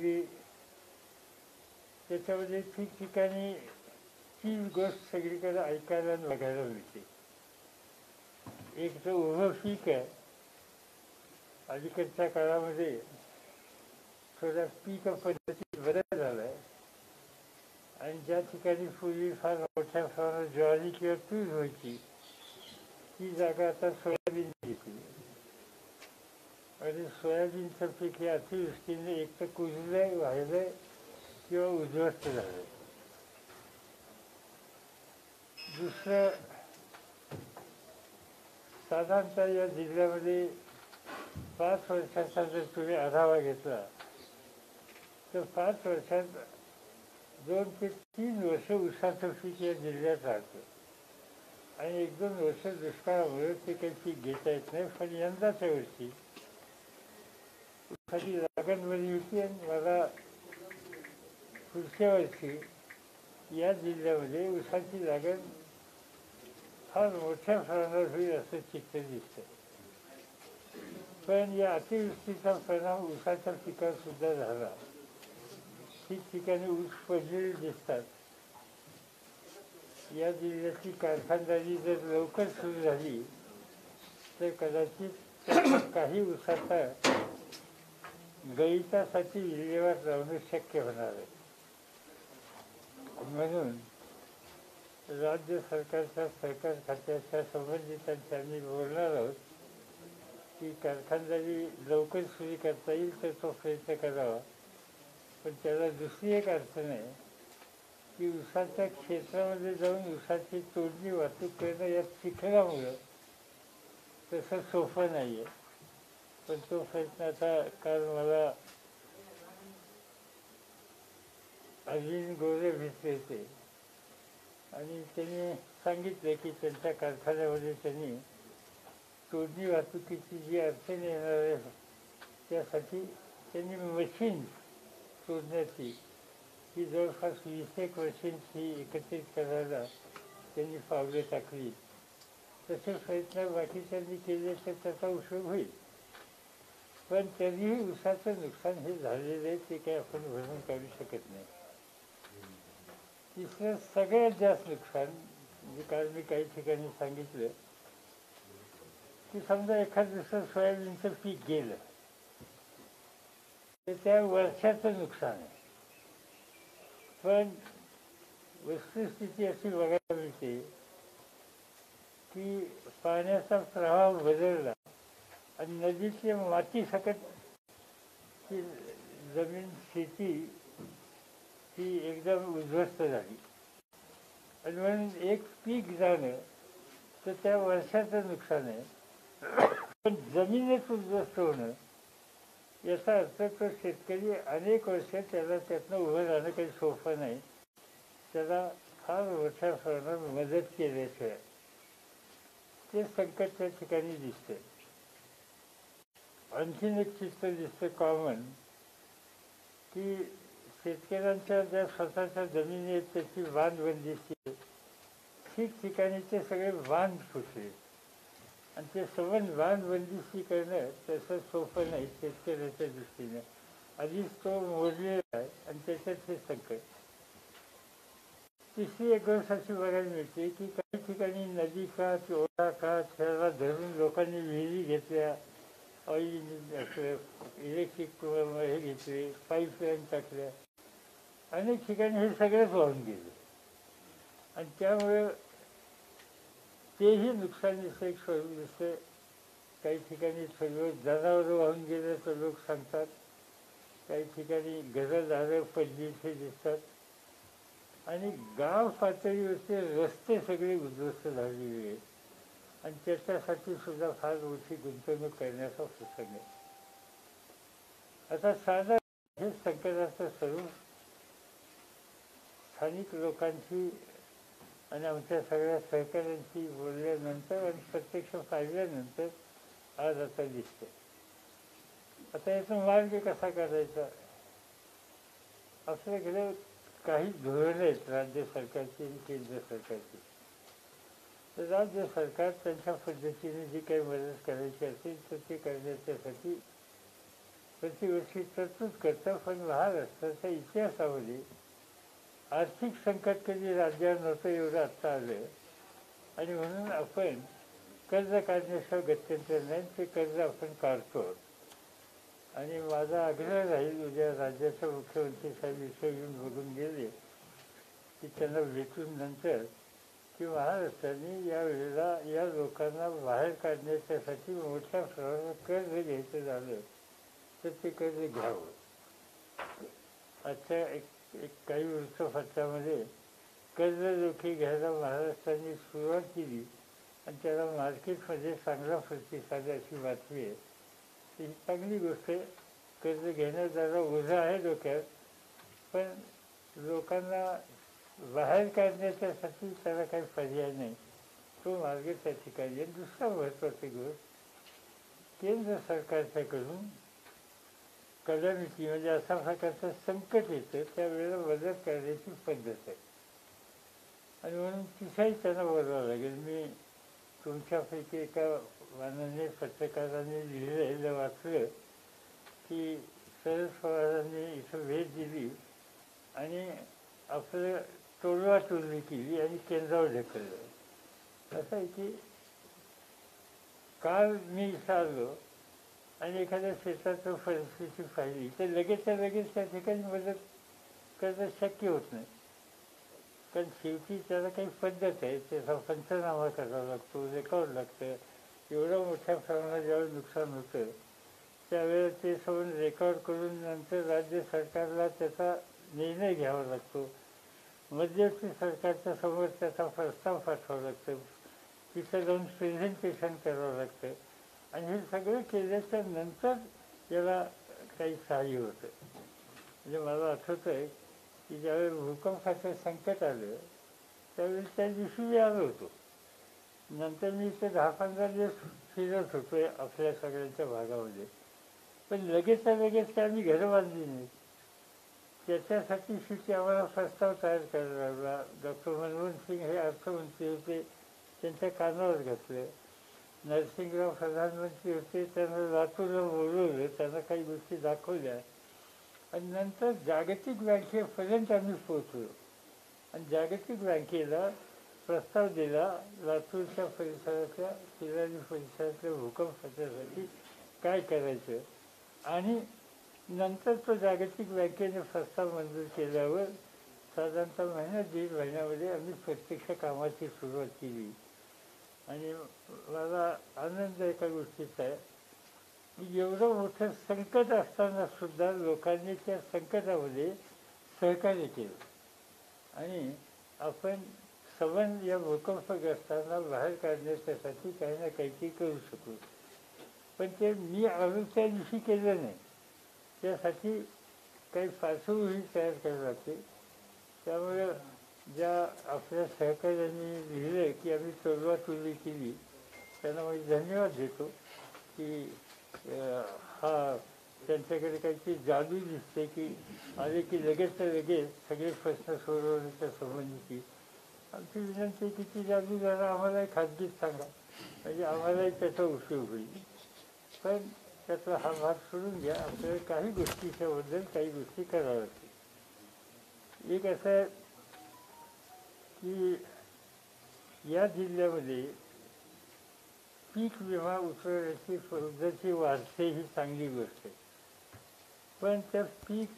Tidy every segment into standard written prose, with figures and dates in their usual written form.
की त्याच्यामध्ये ठिकठिकाणी तीच गोष्ट सगळीकडे ऐकायला आणि बघायला मिळते. एक तर उभं पीक आहे, अलीकडच्या काळामध्ये थोड्या पीक पद्धतीत बदल झाला आहे आणि ज्या ठिकाणी पूर्वी फार मोठ्या प्रमाणात ज्वारी किंवा तूर व्हायची ती जागा आता सोयाबीन घेतली आणि सोयाबीनचं पीक हे अतिवृष्टीने एक तर कुजलंय, वाहिलंय किंवा उद्ध्वस्त झालंय. दुसरं, साधारणतः या जिल्ह्यामध्ये 5 वर्षाचा जर तुम्ही आढावा घेतला तर 5 वर्षात 2 ते 3 वर्ष ऊसाचं पीक या जिल्ह्यात राहतं आणि 1-2 वर्ष दुष्काळामुळे ते काही पीक घेता येत नाही. पण यंदाच्या वर्षी ऊसाची लागण बरी होती आणि मला पुढच्या वर्षी या जिल्ह्यामध्ये ऊसाची लागण फार मोठ्या प्रमाणात होईल असं चित्र दिसतं. पण या अतिवृष्टीचा परिणाम ऊसाच्या पिकावर सुद्धा झाला. ठिकठिकाणी ऊस पडलेले दिसतात. या जिल्ह्याची कारखानदारी जर लवकर सुरू झाली तर कदाचित काही ऊसाचा गळितासाठी विल्हेवाट लावणं शक्य होणार आहे. म्हणून राज्य सरकारच्या सहकार खात्याच्या संबंधितांशी आम्ही बोलणार आहोत की कारखानदारी लवकर सुरू करता येईल तर तो प्रयत्न करावा. पण त्याला दुसरी एक अडचण आहे की ऊसाच्या क्षेत्रामध्ये जाऊन ऊसाची तोडणी वाहतूक करणं या चिखलामुळं तसं सोपं नाही आहे. पण तो प्रयत्न आता काल मला अरविंद गोरे भेटले होते आणि त्यांनी सांगितलं की त्यांच्या कारखान्यामध्ये त्यांनी तोडणी वाहतुकीची जी अडचण येणार आहे त्यासाठी त्यांनी मशीन तोडण्याची ही जवळपास 20 मशीन्स ही एकत्रित करायला त्यांनी पावले टाकली. तसे प्रयत्न बाकीच्यांनी केले तर त्याचा उपयोग होईल. पण तरीही ऊसाचं नुकसान हे झालेलं आहे, ते काही आपण भरून काढू शकत नाही. तिसरं सगळ्यात जास्त नुकसान म्हणजे काल मी काही ठिकाणी सांगितलं की समजा एखाद दुसरं सोयाबीनचं पीक गेलं तर त्या वर्षाचं नुकसान आहे. पण वस्तुस्थिती अशी बघायला मिळते की पाण्याचा प्रवाह बदलला आणि नदीतल्या मातीसकट ती जमीन शेती ही एकदम उद्ध्वस्त झाली आणि म्हणून एक पीक जाणं तर त्या वर्षाचं नुकसान आहे. पण जमिनीच उद्ध्वस्त होणं याचा अर्थ तो शेतकरी अनेक वर्ष त्याला त्यातनं उभं राहणं काही सोपं नाही. त्याला फार मोठ्या प्रमाणात मदत केल्याशिवाय ते संकट त्या ठिकाणी दिसते. आणखीन एक चित्र दिसतं कॉमन की शेतकऱ्यांच्या ज्या स्वतःच्या जमिनी आहेत त्याची बांधबंदीची ठिकठिकाणी ते सगळे बांध फुटले आणि ते संबंध बांधबंदीशी करणं तसं सोपं नाही शेतकऱ्याच्या दृष्टीने. आधीच तो मोडलेला आहे आणि त्याच्यात हे संकट. तिसरी एक गोष्ट अशी बघायला मिळते की काही ठिकाणी नदी का ओढा का त्याला धरून लोकांनी विहिरी घेतल्या, ऑइल इलेक्ट्रिक हे घेतले, पाईपलाईन टाकल्या. अनेक ठिकाणी हे सगळंच वाहून गेले आणि त्यामुळे तेही नुकसानीचं एक स्वरूप दिसतं. काही ठिकाणी सर्व जनावरं वाहून गेले तर लोक सांगतात. काही ठिकाणी घरदारं पडली इथे दिसतात आणि गाव पातळीवरचे रस्ते सगळे उद्ध्वस्त झालेले आहेत आणि त्याच्यासाठी सुद्धा फार मोठी गुंतवणूक करण्याचा प्रसंग आहे. आता साधा हे संकटाचं स्वरूप स्थानिक लोकांशी आणि आमच्या सगळ्या सहकाऱ्यांशी बोलल्यानंतर आणि प्रत्यक्ष पाहिल्यानंतर आज आता दिसते. आता याचा मार्ग कसा काढायचा? आपल्याकडे काही धोरणं आहेत राज्य सरकारची आणि केंद्र सरकारची. तर राज्य सरकार त्यांच्या पद्धतीने जी काही मदत करायची असेल तर ते करण्याच्यासाठी प्रतिवर्षी तरतूद करतं, पण महाराष्ट्राच्या इतिहासामध्ये आर्थिक संकट कधी राज्यावर नव्हतं एवढं आत्ता आलं. आणि म्हणून आपण कर्ज काढण्याशिवाय गत्यंतर नाही, ते कर्ज आपण काढतो. आणि माझा आग्रह राहील, उद्या राज्याचे मुख्यमंत्री साहेब इथं येऊन बघून गेले की त्यांना भेटून नंतर की महाराष्ट्राने यावेळेला या लोकांना बाहेर काढण्याच्यासाठी मोठ्या प्रमाणात कर्ज घ्यायचं झालं तर ते कर्ज घ्यावं. आजच्या एक काही वृत्तपत्रामध्ये कर्जरोखे घ्यायला महाराष्ट्राने सुरुवात केली आणि त्याला मार्केटमध्ये चांगला प्रतिसाद अशी बातमी आहे. ही चांगली गोष्ट आहे. कर्ज घेणं जरा ओझं आहे डोक्यात, पण लोकांना बाहेर काढण्याच्यासाठी त्याला काही पर्याय नाही, तो मार्ग त्या ठिकाणी आहे. दुसरा महत्त्वाची गोष्ट, केंद्र सरकारच्याकडून कलमिती म्हणजे अशा प्रकारचं संकट येतं त्यावेळेला मदत करण्याची पद्धत आहे. आणि म्हणून तिथंही त्यांना बोलावं लागेल. मी तुमच्यापैकी एका माननीय पत्रकारांनी लिहिलेलं वाचलं की शरद पवारांनी इथं भेट दिली आणि आपलं तोडवाटोलवी केली आणि केंद्रावर ढकललं. असं आहे की काल मी इथं आलो आणि एखाद्या शेताचं परिस्थिती पाहिली तर लगेचच्या लगेच त्या ठिकाणी मदत करणं शक्य होत नाही. कारण शेवटी त्याला काही पद्धत आहे, त्याचा पंचनामा करावा लागतो, रेकॉर्ड लागतं. एवढं मोठ्या प्रमाणात ज्यावेळी नुकसान होतं त्यावेळेस ते सगळं रेकॉर्ड करून नंतर राज्य सरकारला त्याचा निर्णय घ्यावा लागतो. मध्यवर्ती सरकारच्या समोर त्याचा प्रस्ताव पाठवावा लागतो, तिथं जाऊन प्रेझेंटेशन करावं लागतं आणि हे सगळं केल्याच्या नंतर याला काही सहाय्य होतं. म्हणजे मला आठवतं आहे की ज्यावेळी भूकंपाचं संकट आलं त्यावेळी त्या दिवशी मी आलो होतो. नंतर मी इथे 10-15 दिवस फिरत होतो आपल्या सगळ्यांच्या भागामध्ये, पण लगेचच्या लगेच काय आम्ही घरं बांधली नाही. त्याच्यासाठी शेवटी आम्हाला प्रस्ताव तयार करायला लागला. डॉक्टर मनमोहन सिंग हे अर्थमंत्री होते, त्यांच्या कानावर घातलं. नरसिंगराव प्रधानमंत्री होते, त्यांना लातूरला बोलवलं, त्यांना काही गोष्टी दाखवल्या आणि नंतर जागतिक बँकेपर्यंत आम्ही पोचलो. आणि जागतिक बँकेला प्रस्ताव दिला लातूरच्या परिसरातल्या शिरारी परिसरातल्या भूकंपाच्यासाठी काय करायचं. आणि नंतर तो जागतिक बँकेने प्रस्ताव मंजूर केल्यावर साधारणतः महिना 1.5 महिन्यामध्ये आम्ही प्रत्यक्ष कामाची सुरुवात केली. आणि मला आनंद एका गोष्टीचा आहे की एवढं मोठं संकट असताना सुद्धा लोकांनी त्या संकटामध्ये सहकार्य केलं आणि आपण संबंध या भूकंपग्रस्तांना बाहेर काढण्याच्यासाठी काही ना काहीतरी करू शकू. पण ते मी आलो त्या दिवशी केलं नाही, त्यासाठी काही पार्श्वभूमी तयार करावी लागते. त्यामुळे ज्या आपल्या सहकार्यांनी लिहिलं की आम्ही तोडवाटोलवी केली त्यांना मी धन्यवाद देतो की हा त्यांच्याकडे काहीतरी जादू दिसते की आले की लगेच लगेच सगळे प्रश्न सोडवण्याच्या संबंधीची. आमची विनंती की ती जादू जरा आम्हालाही खाजगीत सांगा, म्हणजे आम्हालाही त्याचा उपयोग होईल. पण त्याचा हा भाग सोडून घ्या, आपल्याला काही गोष्टीच्याबद्दल काही गोष्टी कराव्या लागतील. एक असं आहे की या जिल्ह्यामध्ये पीक विमा उतरवण्याची पद्धती वाढते ही चांगली गोष्ट आहे. पण त्या पीक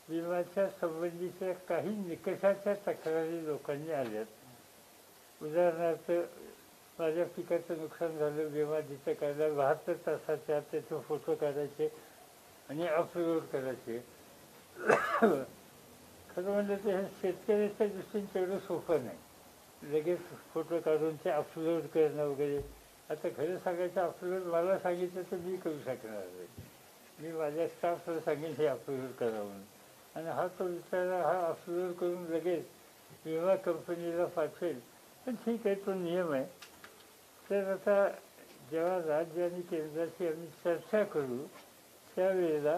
विम्याच्या संबंधीच्या काही निकषाच्या तक्रारी लोकांनी आल्यात. उदाहरणार्थ माझ्या पिकाचं नुकसान झालं, विमा जिथं काढला 72 तासाच्या आत त्याचे फोटो काढायचे आणि अपलोड करायचे. खरं म्हणजे ते हे शेतकऱ्याच्या दृष्टीने तेवढं सोपं नाही, लगेच फोटो काढून ते अपलोड करणं वगैरे. आता खरं सांगायचं अपलोड मला सांगितलं तर मी करू शकणार नाही. मी माझ्या स्टाफला सांगेन हे अपलोड करा म्हणून, आणि हा तो विचारा हा अपलोड करून लगेच विमा कंपनीला पाठवेल. पण ठीक आहे, तो नियम आहे. तर आता जेव्हा राज्य आणि केंद्राची आम्ही चर्चा करू त्यावेळेला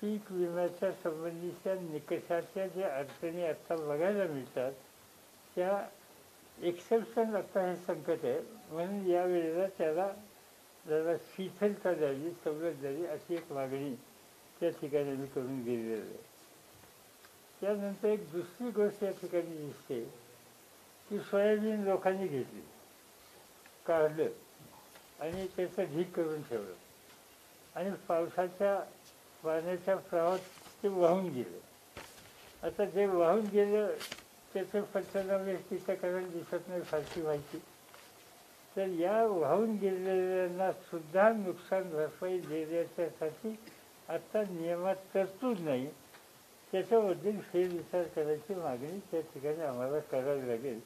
पीक विम्याच्या संबंधीच्या निकषाच्या ज्या अडचणी आत्ता बघायला मिळतात त्या एक्सेप्शन आत्ता हे संकट आहे म्हणून यावेळेला त्याला जरा शिथिलता द्यावी, सवलत द्यावी अशी एक मागणी त्या ठिकाणी मी करून गेलेलं आहे. त्यानंतर एक दुसरी गोष्ट या ठिकाणी दिसते की सोयाबीन लोकांनी घेतली, काढलं आणि त्याचं ढीक करून ठेवलं आणि पावसाच्या पाण्याच्या प्रवाहात ते वाहून गेलं. आता जे वाहून गेलं त्याचे पंचनामे तिथं करायला दिसत नाही फारशी माहिती. तर या वाहून गेलेल्यांना सुद्धा नुकसान भरपाई देण्याच्यासाठी आता नियमात तरतूद नाही. त्याच्याबद्दल फेरविचार करायची मागणी त्या ठिकाणी आम्हाला करावी लागेल,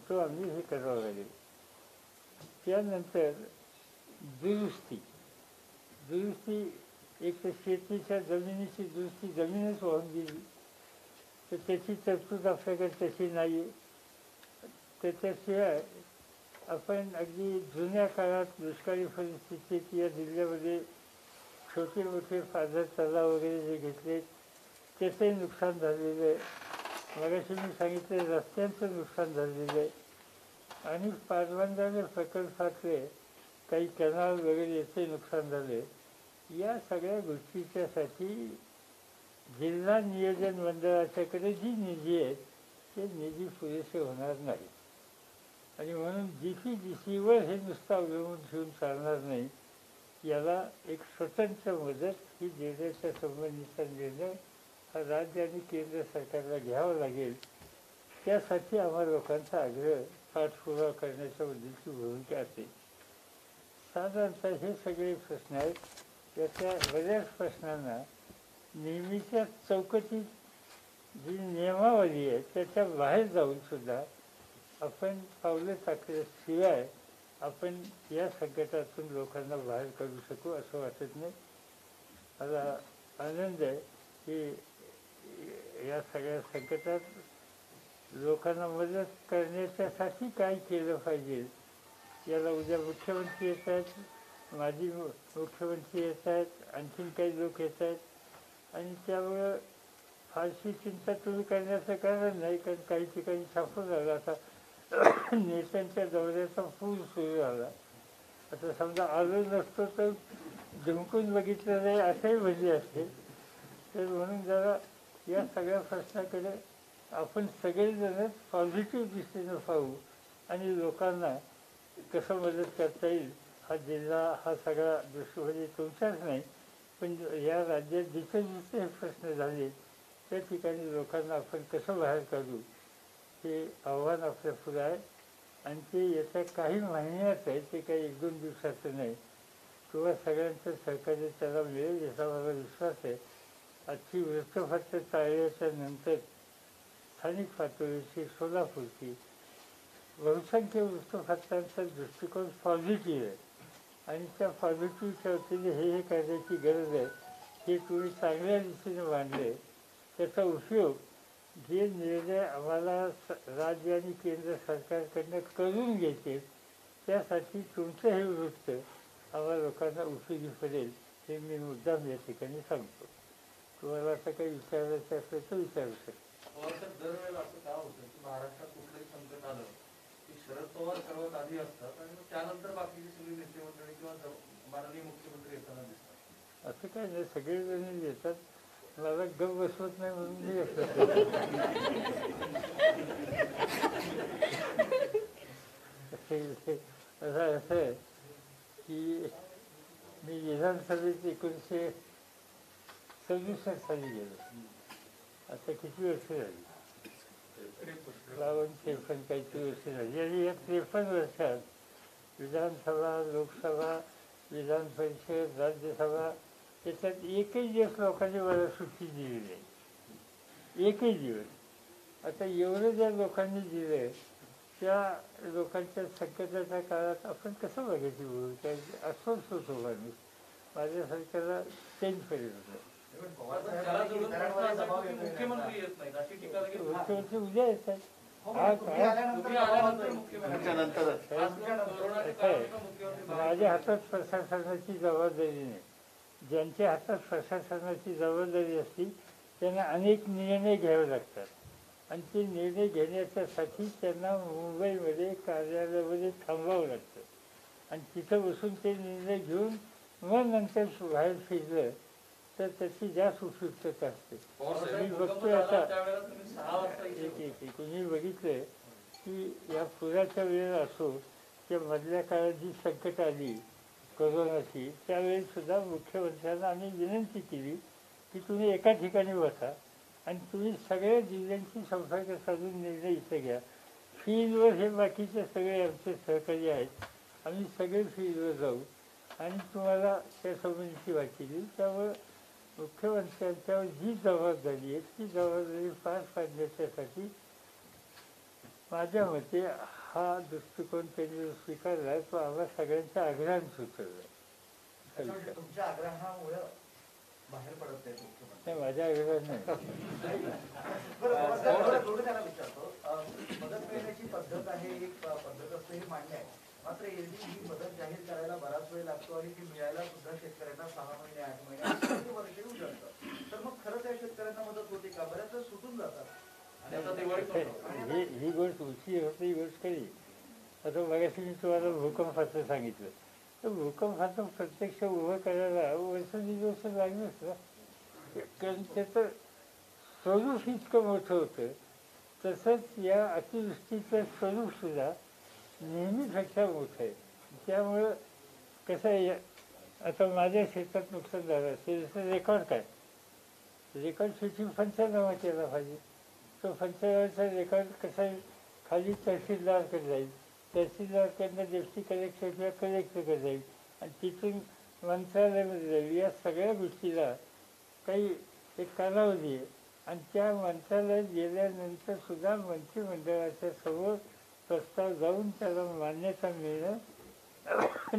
तो आम्ही हे करावं लागेल. त्यानंतर दुरुस्ती एक तर शेतीच्या जमिनीची दुरुस्ती, जमीनच वाहून गेली तर त्याची तरतूद आपल्याकडे तशी नाही. त्याच्याशिवाय आपण अगदी जुन्या काळात दुष्काळी परिस्थितीत या जिल्ह्यामध्ये छोटे मोठे पाझर तलाव वगैरे जे घेतले त्याचंही नुकसान झालेलं आहे. मगाशी मी सांगितले रस्त्यांचं नुकसान झालेलं आहे आणि पाटबंधारे प्रकल्पातले काही कॅनाल वगैरे याचे नुकसान झाले. या सगळ्या गोष्टीच्यासाठी जिल्हा नियोजन मंडळाच्याकडे जी निधी आहेत ते निधी पुरेसे होणार नाही आणि म्हणून GPDCवर हे नुसतं अवलंबून ठेवून चालणार नाही. याला एक स्वतंत्र मदत ही देण्याच्या संबंधीचा निर्णय हा राज्य आणि केंद्र सरकारला घ्यावा लागेल. त्यासाठी आम्हा लोकांचा आग्रह पाठपुरावा करण्याच्या बद्दलची भूमिका असेल. साधारणतः हे सगळे प्रश्न आहेत. त्याच्या बऱ्याच प्रश्नांना नेहमीच्या चौकटीत जी नियमावली आहे त्याच्या बाहेर जाऊनसुद्धा आपण पावलं टाकल्याशिवाय आपण या संकटातून लोकांना बाहेर काढू शकू असं वाटत नाही. मला आनंद आहे की या सगळ्या संकटात लोकांना मदत करण्याच्यासाठी काय केलं पाहिजे याला उद्या मुख्यमंत्री येत आहेत, माजी मुख्यमंत्री येत आहेत, आणखीन काही लोक येत आहेत आणि त्यामुळं फारशी चिंता तुम्ही करण्याचं कारण नाही. कारण काही ठिकाणी छापून झाला, आता नेत्यांच्या दौऱ्याचा पूर सुरू झाला. आता समजा आलो नसतो तर जिंकून बघितलं नाही असंही म्हणजे असते. तर म्हणून जरा या सगळ्या प्रश्नाकडे आपण सगळेजणच पॉझिटिव्ह दृष्टीनं पाहू आणि लोकांना कसं मदत करता येईल. हा जिल्हा हा सगळा दृष्टीमध्ये तुमचाच नाही पण या राज्यात जिथे जिथे हे प्रश्न झाले त्या ठिकाणी लोकांना आपण कसं बाहेर काढू हे आव्हान आपल्या पुढे आहे आणि ते येत्या काही महिन्यात आहे, ते काही 1-2 दिवसाचं नाही. किंवा सगळ्यांचं सहकार्य त्याला मिळेल याचा मला विश्वास आहे. आजची वृत्तपत्र चालल्याच्या नंतर स्थानिक पातळीची सोलापूरची बहुसंख्य वृत्तपत्रांचा दृष्टिकोन पॉझिटिव्ह आहे आणि त्या पॉझिटिव्हच्या वतीने हे करण्याची गरज आहे. हे तुम्ही चांगल्या दिशेने मांडले. त्याचा उपयोग जे निर्णय आम्हाला राज्य आणि केंद्र सरकारकडनं करून घ्यायचे त्यासाठी तुमचं हे वृत्त आम्हाला लोकांना उपयोगी पडेल हे मी मुद्दाम या ठिकाणी सांगतो. तुम्हाला आता काही विचारायचं असेल तर विचारू शकतो. दरवेळेला असं का होतं की महाराष्ट्रात कुठलंही संकट आलं की शरद पवार सर्वात आधी असतात आणि त्यानंतर बाकीची सगळी नेते मंडळी किंवा माननीय मुख्यमंत्री येताना दिसतात? असं काय नाही, सगळेजण येतात. मला गप बसवत नाही म्हणून मी असं असं आहे की मी विधानसभेत 1967 साली गेलो. आता किती वर्ष झाली? 53 काहीतरी वर्ष झाली आणि या 53 वर्षात विधानसभा, लोकसभा, विधान परिषद, राज्यसभा त्याच्यात एकही दिवस लोकांनी मला सुट्टी दिली नाही, एकही दिवस. आता एवढं ज्या लोकांनी दिलं त्या लोकांच्या संकटाच्या काळात आपण कसं बघायची भूमिका अस्वस्थ होतो माणूस. माझ्यासारख्याला चेंज करेल होतं. मुख्यमंत्री उद्या येतात. माझ्या हातात प्रशासनाची जबाबदारी नाही. ज्यांच्या हातात प्रशासनाची जबाबदारी असते त्यांना अनेक निर्णय घ्यावे लागतात आणि ते निर्णय घेण्याच्यासाठी त्यांना मुंबईमध्ये कार्यालयामध्ये थांबावं लागतं. आणि तिथं बसून ते निर्णय घेऊन मग नंतर बाहेर फिरलं तर त्याची जास्त उपयुक्तता असते. मी बघतोय आता तुम्ही बघितलंय की या पुराच्या वेळेला असो किंवा मधल्या काळात जी संकट आली कोरोनाची, त्यावेळेसुद्धा मुख्यमंत्र्यांना आम्ही विनंती केली की तुम्ही एका ठिकाणी बसा आणि तुम्ही सगळ्या जिल्ह्यांची संपर्क साधून निर्णय इथे घ्या. फील्डवर हे बाकीचे सगळे आमचे सहकारी आहेत, आम्ही सगळे फील्डवर जाऊ आणि तुम्हाला त्या संबंधीची माहिती देऊ. त्यामुळं मुख्यमंत्र्यांच्यावर जी जबाबदारी आहे ती जबाबदारी पार पाडण्यासाठी माझ्या मते हा दृष्टिकोन त्यांनी स्वीकारला आहे, तो आम्हा सगळ्यांच्या आग्रहाने सुचवला. तुमच्या आग्रहामुळे बाहेर पडत नाही, माझ्या आग्रहाने नाही. विचारतो, मदत मिळण्याची पद्धत आहे, एक पद्धत असते हे मान्य आहे. मात्र एरवी ही मदत जाहीर करायला बराच वेळ लागतो आणि ती मिळायला सुद्धा शेतकऱ्यांना 6 महिने 8 महिने वर्ष येऊ शकतं. तर मग खरं त्या शेतकऱ्यांना मदत होते का? बऱ्याच वेळ सुटून जातात. ही गोष्ट उची होती, ही गोष्ट खरी. आता मगाशी मी तुम्हाला भूकंपाचं सांगितलं, तर भूकंपाचं प्रत्यक्ष उभं करायला वर्ष 1.5 वर्ष लागलंच ना, कारण त्याचं स्वरूप इतकं मोठं होतं. तसंच या अतिवृष्टीचं स्वरूपसुद्धा नेहमीपेक्षा मोठं आहे. त्यामुळं कसं आहे, आता माझ्या शेतात नुकसान झालं असेल तर रेकॉर्ड काय, रेकॉर्ड शेवटी पंचनामा केला पाहिजे. तो पंचनामाचा रेकॉर्ड कसा खाली तहसीलदारकडे जाईल, तहसीलदारकडनं डेप्टी कलेक्टर किंवा कलेक्टरकडे जाईल आणि तिथून मंत्रालयामध्ये जाईल. या सगळ्या गोष्टीला काही एक कालावधी आहे आणि त्या मंत्रालयात गेल्यानंतर सुद्धा मंत्रिमंडळाच्या समोर प्रस्ताव जाऊन त्याला मान्यता मिळणं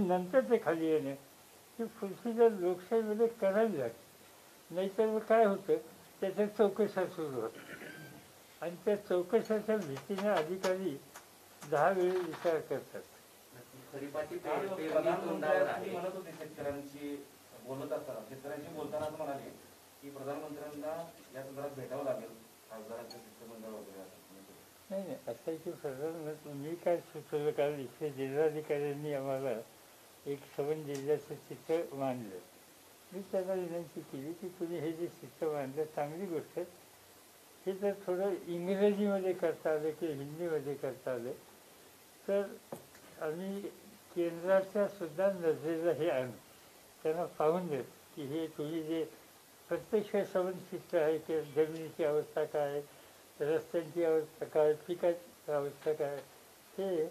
नंतर ते खाली येणं ही प्रोसिजर लोकशाहीमध्ये करावी लागते. नाहीतर मग काय होतं, त्याच्या चौकशा सुरू होतात आणि त्या चौकशाच्या भीतीने अधिकारी 10 वेळी विचार करतात. म्हणत होते शेतकऱ्यांशी बोलत असताना, शेतकऱ्यांशी बोलताना असं म्हणाले की प्रधानमंत्र्यांना या संदर्भात भेटावं लागेल, खासदारांचं शिष्टमंडळ वगैरे. नाही, असं की प्रधानमंत्री मी काय सुचवलं, कारण इथे जिल्हाधिकाऱ्यांनी आम्हाला एक सबंध जिल्ह्याचं चित्र मांडलं. मी त्यांना विनंती केली की तुम्ही हे जे चित्र मांडलं चांगली गोष्ट आहे, हे जर थोडं इंग्रजीमध्ये करता आलं किंवा हिंदीमध्ये करता आलं तर आम्ही केंद्राच्या सुद्धा नजरेला हे आणू, त्यांना पाहून देत की हे तुम्ही जे प्रत्यक्ष सबंध चित्र आहे की जमिनीची अवस्था काय, रस्त्यांची अवस्था काय, पिकाची अवस्था काय, हे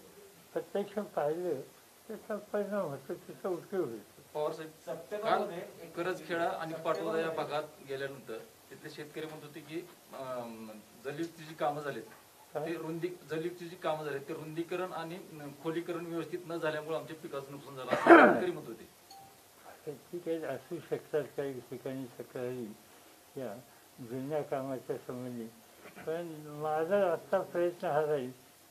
प्रत्यक्ष पाहिलं त्याचा परिणाम होतो, त्याचा उपयोग होतो. पवारसाहेब, करजखेडा आणि पाटोदा या भागात गेल्यानंतर तिथले शेतकरी म्हणत होते की जलयुक्तीची जी कामं झालीत ते जलयुक्तीची जी कामं झालीत ते रुंदीकरण आणि खोलीकरण व्यवस्थित न झाल्यामुळे आमच्या पिकाचं नुकसान झालं असं शेतकरी म्हणत होते. ठीक आहे, असू शकतात काही ठिकाणी तक्रारी या जुन्या कामाच्या संबंधी, पण माझा आत्ता प्रयत्न हा राहील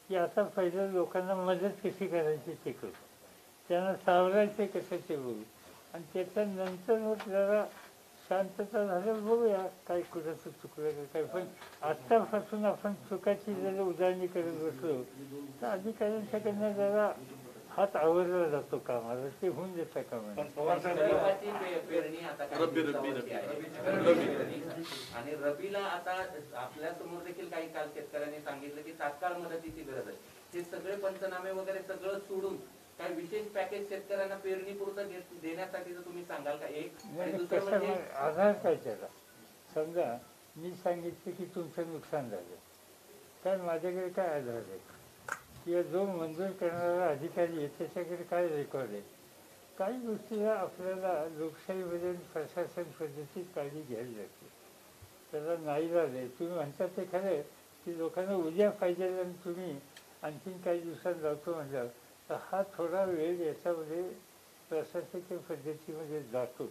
की आता पहिलं लोकांना मदत कशी करायची ते करू, त्यांना सावरायचे कसं ते बघू आणि त्याच्यानंतर मग जरा शांतता झाल्यावर बघूया काय कुठं चुकलं का काय. पण आत्तापासून आपण चुकाची जर उजळणी करत बसलो तर अधिकाऱ्यांच्याकडनं जरा हात आवरला जातो कामाला, ते होऊन देतं कामाला. आणि रबीला आता आपल्या समोर देखील काही काल शेतकऱ्यांनी सांगितलं की तात्काळ मदतीची गरज आहे. ते सगळे पंचनामे वगैरे सगळं सोडून काही विशेष पॅकेज शेतकऱ्यांना पेरणीपुरतं देण्यासाठी तुम्ही सांगाल का? एक म्हणजे आधार काय त्याला, समजा मी सांगितलं की तुमचं नुकसान झालं, काय माझ्याकडे काय आधार आहे किंवा जो मंजूर करणारा अधिकारी आहे त्याच्याकडे काय रेकॉर्ड आहे. काही गोष्टीला आपल्याला लोकशाहीमध्ये प्रशासन पद्धतीत काळजी घ्यावी लागते, त्याला नाही झालं. तुम्ही म्हणतात ते खरं आहे की लोकांना उद्या पाहिजे आणि तुम्ही आणखीन काही दिवसात जातो म्हटलं तर हा थोडा वेळ याच्यामध्ये प्रशासकीय पद्धतीमध्ये जातो.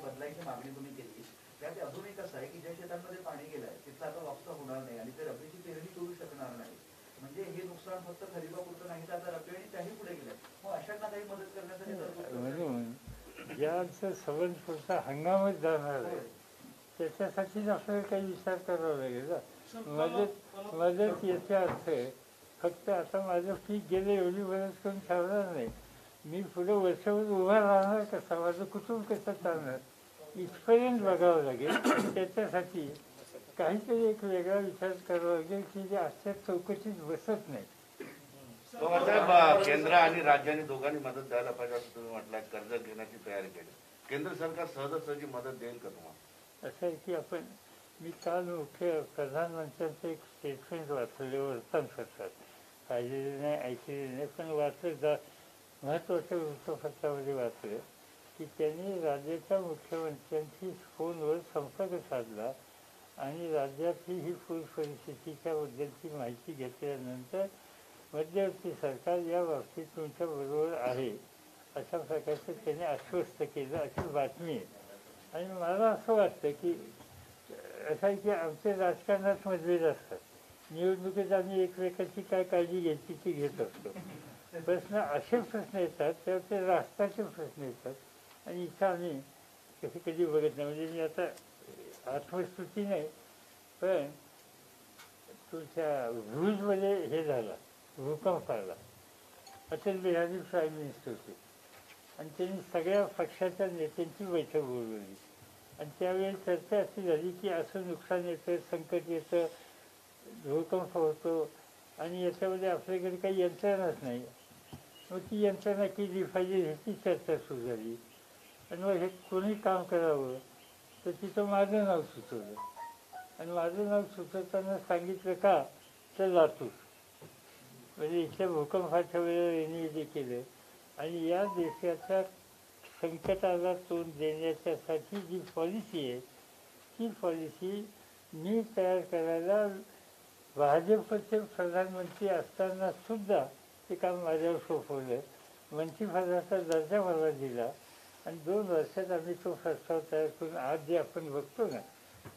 बदलायची मागणी तुम्ही केली त्यात अजूनही कसं आहे की ज्या शेतांमध्ये पाणी गेलंय तिथं आता वापसा होणार नाही आणि ते रब्बीची पेरणी करू शकणार नाही. म्हणजे हे नुकसान फक्त खरीपापुरतं नाही तर आता रब्बी आणि त्याही पुढे गेलंय. मग अशांना काही मदत करण्यासाठी म्हणून ज्याचं सबंध पुढचा हंगामच जाणार आहे त्याच्यासाठीच आपल्याला काही विचार करावा लागेल ना. मदत याचा अर्थ फक्त आता माझं पीक गेलं एवढी मदत करून ठेवणार नाही, मी पुढे वर्षभर उभा राहणार कसा, माझं कुटुंब कसं चालणार, इथपर्यंत बघावं लागेल. आणि त्याच्यासाठी काहीतरी एक वेगळा विचार करावा लागेल की जे आजच्या चौकशीत बसत नाही. साहेब, केंद्र आणि राज्याने दोघांनी मदत द्यायला पाहिजे असं तुम्ही म्हटलं, कर्ज घेण्याची तयारी केली. केंद्र सरकार सहजासहजी मदत देईल का तुम्हाला? असं आहे की मी काल मुख्य प्रधानमंत्र्यांचं एक स्टेटमेंट वाचले वर्तमानपत्रात, पाहिलेलं नाही ऐकलेलं नाही, पण वाचलं महत्त्वाच्या वृत्तपत्रामध्ये वाचलं की त्यांनी राज्याच्या मुख्यमंत्र्यांशी फोनवर संपर्क साधला आणि राज्यातली ही पूर परिस्थितीच्याबद्दलची माहिती घेतल्यानंतर मध्यवर्ती सरकार या बाबतीत तुमच्याबरोबर आहे अशा प्रकारचं त्यांनी आश्वस्त केलं, अशी बातमी आहे. आणि मला असं वाटतं की असं आहे की आमचे राजकारणात मतभेद असतात, निवडणुकीत आम्ही एकमेकाची काय काळजी घ्यायची ती घेत असतो. प्रश्न असे प्रश्न येतात तेव्हा ते राष्ट्राचे प्रश्न येतात आणि इथं आम्ही कधी कधी बघत नाही. म्हणजे मी आता आत्मस्तुती नाही, पण तुमच्या भुजमध्ये हे झाला, भूकंप आला, अटल बिहारी प्राईम मिनिस्टर होते आणि त्यांनी सगळ्या पक्षाच्या नेत्यांची बैठक बोलवली आणि त्यावेळी चर्चा अशी झाली की असं नुकसान येतं, संकट येतं, भूकंप होतो आणि याच्यामध्ये आपल्याकडे काही यंत्रणाच नाही. मग ती यंत्रणा केली पाहिजे ह्याची चर्चा सुरू झाली आणि मग हे कोणी काम करावं तर तिथं माझं नाव सुचवलं आणि माझं नाव सुचवताना सांगितलं का तर लातूर, म्हणजे इथल्या भूकंपाच्या वेळेला यांनी जे केलं आणि या देशाच्या संकटाला तोंड देण्याच्यासाठी जी पॉलिसी आहे ती पॉलिसी मी तयार करायला भाजपचे प्रधानमंत्री असताना सुद्धा ते काम माझ्यावर सोपवलं, मंत्रिपदाचा दर्जा मला दिला आणि 2 वर्षात आम्ही तो प्रस्ताव तयार करून आज जे आपण बघतो ना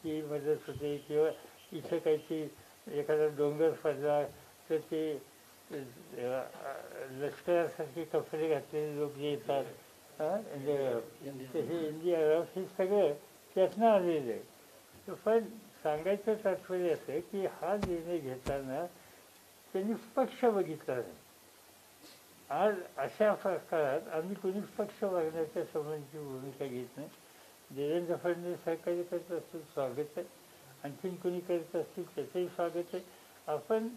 की मदत होते किंवा इथं काहीतरी एखादा डोंगर पडला तर ते लष्करासारखे कपडे घातलेले लोक जे येतात हे इंडिया हे सगळं त्यातनं आलेलं आहे. पण सांगायचं तात्पर्य असं की हा निर्णय घेताना त्यांनी पक्ष बघितला नाही. आज अशा काळात आम्ही कोणी पक्ष वागण्याच्या संबंधीची भूमिका घेत नाही. देवेंद्र फडणवीस सहकार्य करत असतील स्वागत आहे, आणखीन कोणी करत असतील त्याचंही स्वागत आहे. आपण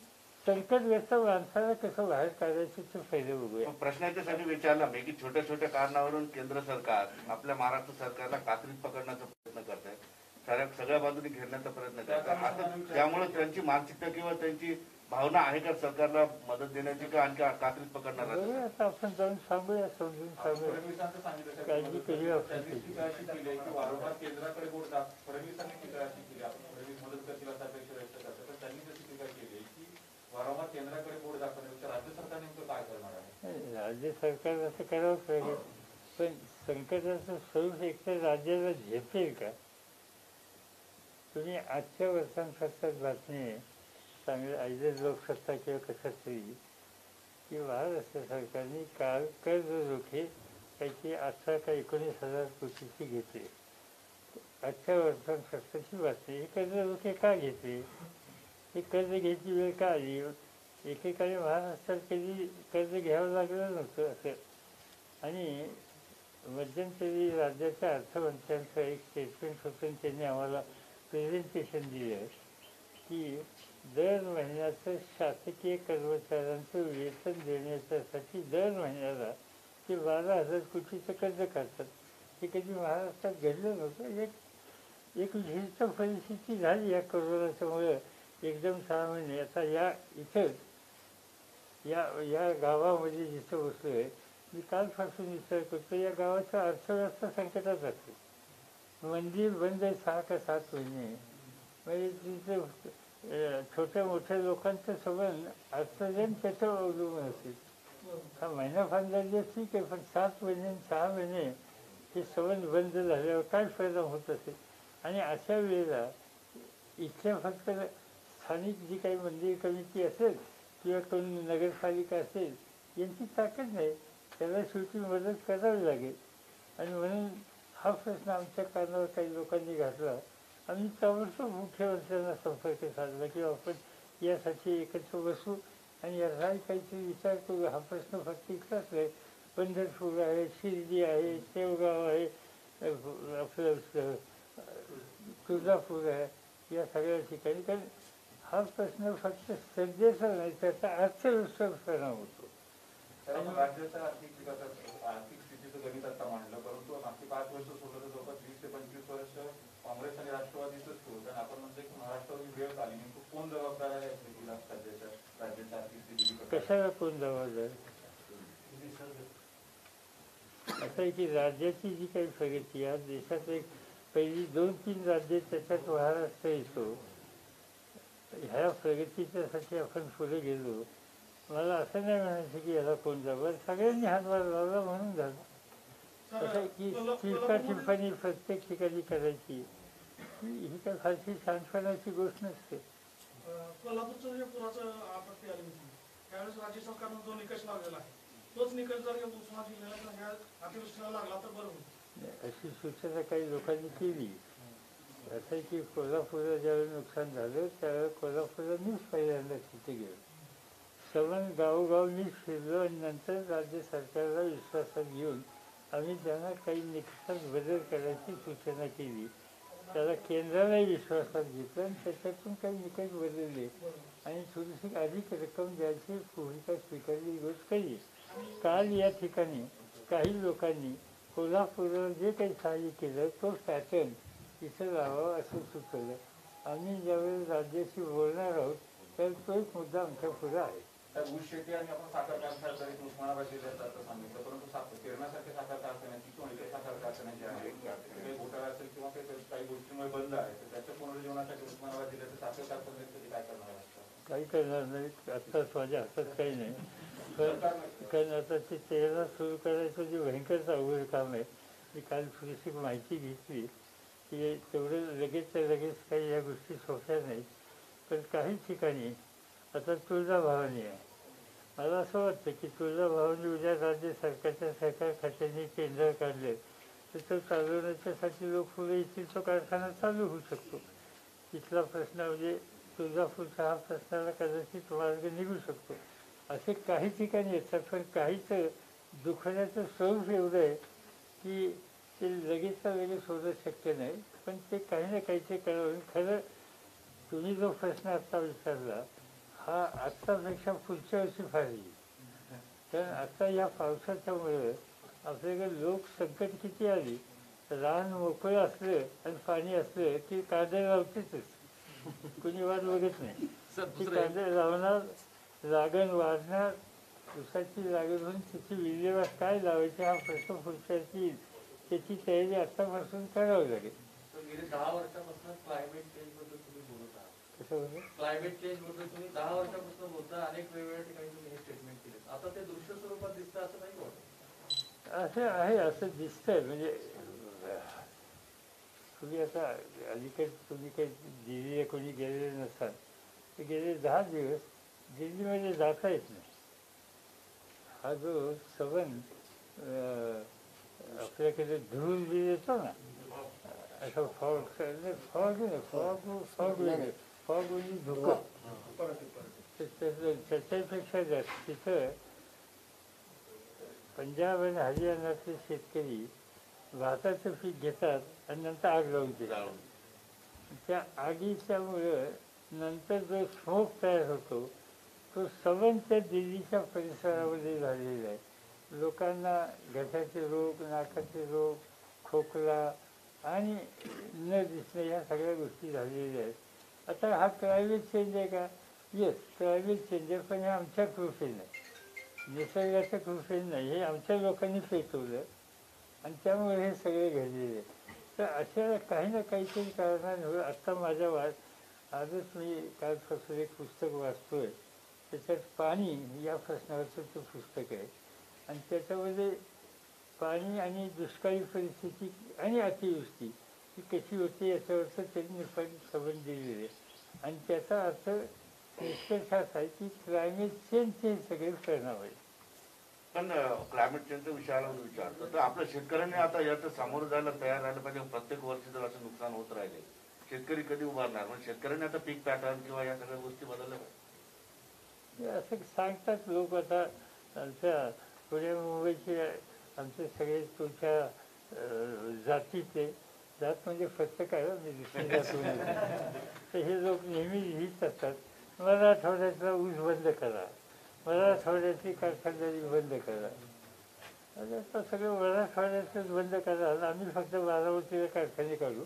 संकटग्रस्त माणसाला कसं बाहेर काढायचं ते पहिले बघूया. प्रश्न याच्यासाठी विचारला मी की छोट्या छोट्या कारणावरून केंद्र सरकार आपल्या महाराष्ट्र सरकारला कात्रीत पकडण्याचा प्रयत्न करत आहे, सगळ्या बाजूने घेरण्याचा प्रयत्न करत आहे. आता त्यामुळे त्यांची मानसिकता किंवा त्यांची भावना आहे का सरकारला मदत देण्याची का आणखी कात्रीत पकडणार? आता आपण जाऊन सांगूया, समजून सांगूया, काळजी कधी वारंवार केंद्राकडे बोलतात. फडणवीसांनी टीका केली, फडणवीस मदत करतील असा अपेक्षा व्यक्त करतात, तर त्यांनी जशी टीका केली की वारंवार केंद्राकडे बोट दाखवण्यापेक्षा राज्य सरकार नेमकं काय करणार आहे? राज्य सरकार असं करावंच लागेल, पण संकटाचं स्वरूप एकतर राज्याला झेपेल का? तुम्ही आजच्या वर्षांपासून बातमी आहे चांगलं आयदर लोकसत्ता किंवा कसं तरी की महाराष्ट्र सरकारने काल कर्ज रोखे त्याची 18 का 19,000 कोटीची घेतली. आजच्या वर्षांपासूनची बातमी, हे कर्ज रोखे का घेतले, हे कर्ज घ्यायची वेळ का आली? एकेकाळी महाराष्ट्रात कधी कर्ज घ्यावं लागलं नव्हतं असं. आणि मध्यंतरी राज्याच्या अर्थमंत्र्यांचं एक स्टेटमेंट होतं, त्यांनी आम्हाला प्रेझेंटेशन दिलं की दर महिन्याचं शासकीय कर्मचाऱ्यांचं वेतन देण्याच्यासाठी दर महिन्याला ते 12,000 कोटीचं कर्ज काढतात. हे कधी महाराष्ट्रात घडलं नव्हतं. एक विशिष्ट परिस्थिती झाली या कोरोनाच्यामुळं एकदम 6 महिने. आता इथं या गावामध्ये जिथं बसलो आहे मी कालपासून विचार करतो, या गावाचा अर्थव्यवस्था संकटात असते. मंदिर बंद आहे 6 का 7 महिने, म्हणजे तिथं छोट्या मोठ्या लोकांचं संबंध अर्थजन त्याच्यावर अवलंबून असेल. हा महिना फार झाली ठीक आहे, पण 7 महिने 6 महिने हे संबंध बंद झाल्यावर काय परिणाम होत असेल? आणि अशा वेळेला इथल्या फक्त स्थानिक जी काही मंदिर कमिटी असेल किंवा कोणी नगरपालिका असेल यांची ताकद नाही, त्याला शेवटी मदत करावी लागेल. आणि म्हणून हा प्रश्न आमच्या कानावर काही लोकांनी घातला. आम्ही ताबडतोब मुख्यमंत्र्यांना संपर्क साधला की आपण यासाठी एकत्र बसू आणि याचा काहीतरी विचार करू. हा प्रश्न फक्त इतकाच नाही, पंढरपूर आहे, शिर्डी आहे, शेवगाव आहे, आपलं तुळजापूर आहे, या सगळ्या ठिकाणी. कारण हा प्रश्न फक्त सध्याचा नाही, त्याचा अर्थव्यवस्थेवर परिणाम होतो. राज्याच्या आर्थिक स्थितीचं गणित आता मांडलं, परंतु मागची 5 वर्ष सोडलं तर जवळपास 20 ते 25 वर्ष काँग्रेस आणि राष्ट्रवादीच होतं. कारण आपण म्हणतो की महाराष्ट्रावर वेळ आली, नेमकं कोण जबाबदार आहे या स्थितीला, राज्याच्या आर्थिक स्थिती कशाला कोण जबाबदार? असं आहे की राज्याची जी काही प्रगती आहे, देशात एक पहिली 2-3 राज्य त्याच्यात महाराष्ट्र येतो. ह्या प्रगतीच्यासाठी आपण पुढे गेलो. मला असं नाही म्हणायचं की याला कोण जबाबदार, सगळ्यांनी हातभार लावला म्हणून झालं. असं आहे की टिप्पणी प्रत्येक ठिकाणी करायची ही काय फारशी छानपणाची गोष्ट नसते. कोल्हापूरचं जे पुराचं आपत्ती आली होती त्यावेळेस राज्य सरकारनं जो निकष लावलेला आहे तोच निकष जर उस्मानाबाद जिल्ह्याला अतिवृष्टीला लागला तर बरं होईल, अशी सूचना काही लोकांनी केली. असं आहे की कोल्हापूरला ज्यावेळेस नुकसान झालं त्यावेळेस कोल्हापूरला मीच पहिल्यांदा तिथे गेलो. सवन गावोगाव मीच फिरलो आणि नंतर राज्य सरकारला विश्वासात घेऊन आम्ही त्यांना काही निकषात बदल करायची सूचना केली. त्याला केंद्रालाही विश्वासात घेतलं आणि त्याच्यातून काही निकष बदलले आणि थोडीशी अधिक रक्कम द्यायची भूमिका स्वीकारली, गोष्ट केली. काल या ठिकाणी काही लोकांनी कोल्हापूरला जे काही सहाय्य केलं तो पॅटर्न इथं लावावं असं सुचवलं. आम्ही ज्यावेळेस राज्याशी बोलणार आहोत तर तो एक मुद्दा आमच्या पुढे आहे. ऊस शेती आणि आपण साखर कारखाना जरी उस्मानाबाद जिल्ह्यात असं सांगितलं, परंतु पेरण्यासारखे साखर कारखान्याची किंवा इतर साखर कारखान्याचे आहे काही घोटाळा असेल किंवा काही गोष्टींमुळे बंद आहे, तर त्याच्या पुनर्जीवनासाठी उस्मानाबाद जिल्ह्याचे साखर कारखान्यासाठी काय करणार आहे? काही करणार नाही, आत्ताच माझ्या हातात काही नाही. कारण आता ते तेला सुरू करायचं जे भयंकर अवघड काम आहे. मी काल थोडीशी माहिती घेतली की तेवढं लगेच काही या गोष्टी सोप्या नाहीत. पण काही ठिकाणी आता तुळजाभवानी आहे. मला असं वाटतं की तुळजाभवानी उद्या राज्य सरकारच्या सहकार खात्याने टेंडर काढले तर तो चालवण्याच्यासाठी लोक पुढे येतील, तो कारखाना चालू होऊ शकतो. तिथला प्रश्न म्हणजे तुळजापूरचा हा प्रश्नाला कदाचित मार्ग निघू शकतो. असे काही ठिकाणी येतात, पण काहीच दुखण्याचं स्वरूप एवढं आहे की ते लगेच होणं शक्य नाही. पण ते काही ना काही ते करावं. खरं तुम्ही जो प्रश्न आत्ता विचारला हा आत्तापेक्षा पुढच्या वर्षी फार येईल. कारण आता या पावसाच्यामुळे आपल्याकडे लोक संकट किती आली. रान मोकळं असलं आणि पाणी असलं की कांदे लावतेच, कुणी वाट बघत नाही. ती कांदे लावणार, लागण वाढणार, ऊसाची लागण होऊन तिची विल्हेवाट काय लावायची हा प्रश्न पुढच्या येईल. त्याची तयारी आतापासून करावी लागेल. गेली 10 वर्षापासून क्लायमेट चेंज बद्दल तुम्ही बोलत आहात. कसं म्हणजे क्लायमेट चेंज बद्दल तुम्ही 10 वर्षापासून बोलता, अनेक वेगवेगळ्या ठिकाणी तुम्ही हे स्टेटमेंट केले. आता ते दृश्य स्वरूपात दिसतं असं नाही वाटत? असं आहे, असं दिसतंय. म्हणजे तुम्ही आता अलीकडे तुम्ही काही दिल्लीला कोणी गेलेले नसाल तर गेले 10 दिवस दिल्लीमध्ये जाता येत नाही. हा जो सवन आपल्याकडे धूळ बी येतो ना, असं फॉग म्हणजे धुकं, त्याच्यापेक्षा जास्त तिथं पंजाब आणि हरियाणातले शेतकरी भाताचं पीक घेतात आणि नंतर आग लावून देतात. त्या आगीच्यामुळं नंतर जो स्मोक तयार होतो तो सवनच्या दिल्लीच्या परिसरामध्ये झालेला आहे. लोकांना घशाचे रोग, नाकाचे रोग, खोकला आणि न दिसणे या सगळ्या गोष्टी झालेल्या आहेत. आता हा क्लायमेट चेंज आहे का? येस, क्लायमेट चेंज आहे, पण हे आमच्या कृपेने नाही, निसर्गाच्या कृपेने नाही, हे आमच्या लोकांनी पेटवलं आणि त्यामुळे हे सगळे घडलेले. तर अशा काही ना काहीतरी कारणांमुळे आत्ता माझ्या आजच मी कालपासून एक पुस्तक वाचतोय. त्याच्यात पाणी या प्रश्नावरचं ते पुस्तक आहे आणि त्याच्यामध्ये पाणी आणि दुष्काळी परिस्थिती आणि अतिवृष्टी ही कशी होते याच्यावरचं त्यांनी निष्पन्न संबंध दिलेले आहे. आणि त्याचा अर्थ निष्कर्ष असा आहे की क्लायमेट चेंजचे सगळे परिणाम आहेत. पण क्लायमेट चेंजच्या विषयाला विचारतो तर आपल्या शेतकऱ्यांनी आता याचं सामोरं जायला तयार राहिलं पाहिजे. प्रत्येक वर्षी जर असं नुकसान होत राहिले शेतकरी कधी उभारणार? म्हणजे शेतकऱ्यांनी आता पीक पॅटर्न किंवा या सगळ्या गोष्टी बदलल्या पाहिजे. हे असं सांगतात लोक. आता आमच्या पुणे मुंबईचे आमचे सगळे तुमच्या जातीतले, जात म्हणजे फक्त काय मी दुसरी जातून तर हे लोक नेहमी लिहित असतात, मराठवाड्यातला ऊस बंद करा, मराठवाड्याची कारखानदारी बंद करा. अरे आता सगळं मराठवाड्यातच बंद करा, आम्ही फक्त बारामतीला कारखाने काढू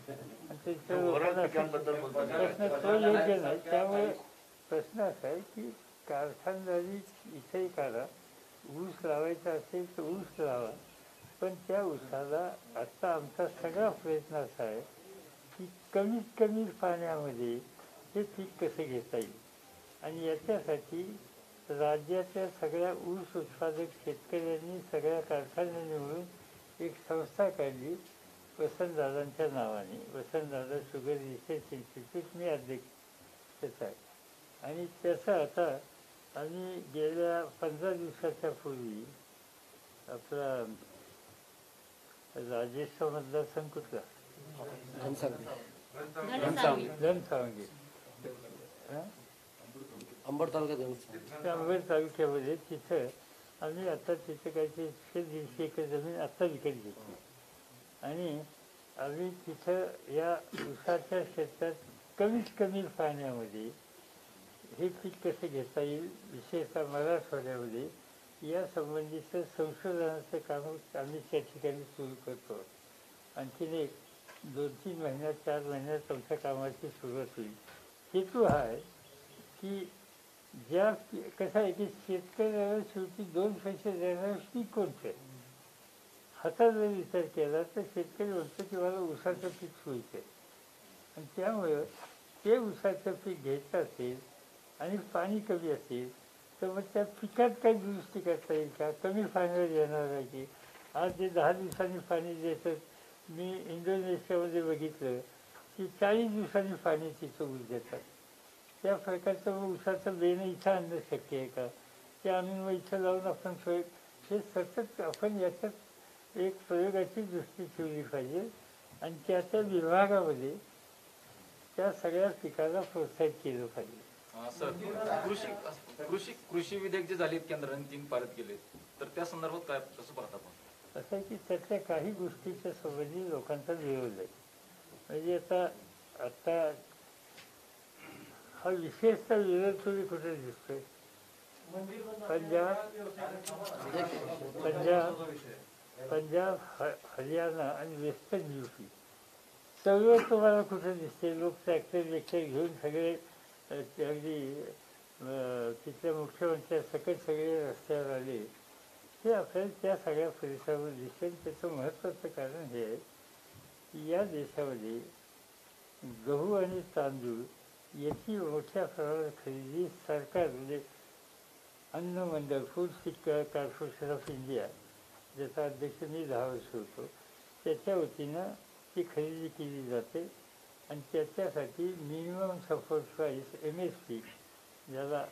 आणि त्याच्या लोकांना प्रश्न तो योग्य नाही. त्यामुळे प्रश्न असा आहे की कारखानदारी इथेही करा, ऊस लावायचा असेल तर ऊस लावा, पण त्या ऊसाला आत्ता आमचा सगळा प्रयत्न असा आहे की कमीत कमी पाण्यामध्ये हे पीक कसं घेता येईल. आणि याच्यासाठी राज्याच्या सगळ्या ऊस उत्पादक शेतकऱ्यांनी सगळ्या कारखान्यांनी मिळून एक संस्था काढली वसंतदादांच्या नावाने, वसंतदादा शुगर रिसर्च इन्स्टिट्यूट. मी अध्यक्ष त्याचा आहे. आणि त्याचं आता आम्ही गेल्या 15 दिवसाच्या पूर्वी आपला राजेश्वरमधला सण कुठला घनसावंगी अंबड तालुक्यात अंबड तालुक्यामध्ये तिथं आम्ही आता तिथं काहीतरी 150 एकर जमीन आत्ता विकत घेतली आणि आम्ही तिथं या ऊसाच्या क्षेत्रात कमीत कमी पाण्यामध्ये हे पीक कसं घेता येईल, विशेषतः मराठवाड्यामध्ये या संबंधीचं संशोधनाचं काम आम्ही त्या ठिकाणी सुरू करतो. आणखीन एक 2-3 महिन्यात 4 महिन्यात आमच्या कामाची सुरुवात होईल. हेतू हा आहे की ज्या कसं आहे की शेतकऱ्याला शेवटी 2 पैसे देणारं पीक कोणतं आहे. हातात जर विचार केला तर शेतकरी म्हणतो की मला ऊसाचं पीक सोयीचं आहे आणि त्यामुळं ते ऊसाचं पीक घ्यायचं असेल आणि पाणी कमी असेल तर मग त्या पिकात काही दुरुस्ती करता येईल का, कमी पाण्यावर येणार आहे की. आज जे 10 दिवसांनी पाणी देतं, मी इंडोनेशियामध्ये बघितलं की 40 दिवसांनी पाणी तिथं ऊस देतात. त्या प्रकारचं मग ऊसाचं बेणं इथं आणणं शक्य आहे का, ते आणून मग इथं लावून आपण प्रयोग, हे सतत आपण याच्यात एक प्रयोगाची दृष्टी ठेवली पाहिजे आणि त्या विभागामध्ये त्या सगळ्या पिकाला प्रोत्साहित केलं पाहिजे. सर, कृषी विधेयक जे झाले केंद्राने 3 पारित केले, तर त्या संदर्भात काय कसं पाहता आपण? असं आहे की त्यातल्या काही गोष्टीच्या संबंधी लोकांचा विरोध आहे. म्हणजे आता हा विशेषतः विरोध तुम्ही कुठे दिसतोय? पंजाब, हरियाणा आणि वेस्टर्न यूपी सर्व तुम्हाला कुठे दिसते. लोक ट्रॅक्टर घेऊन सगळे अगदी तिथल्या मुख्यमंत्र्यांसकट सगळे रस्त्यावर आले. हे आपल्याला त्या सगळ्या परिसरावर दिसेल. त्याचं महत्त्वाचं कारण हे आहे की या देशामध्ये गहू आणि तांदूळ याची मोठ्या प्रमाणात खरेदी सरकार म्हणजे अन्न मंडळ, फूड कॉर्पोरेशन ऑफ इंडिया, ज्याचा अध्यक्ष मी 10 वर्ष होतो, त्याच्या वतीनं ती खरेदी केली जाते आणि त्याच्यासाठी मिनिमम सपोर्ट प्राईस MSP, ज्याला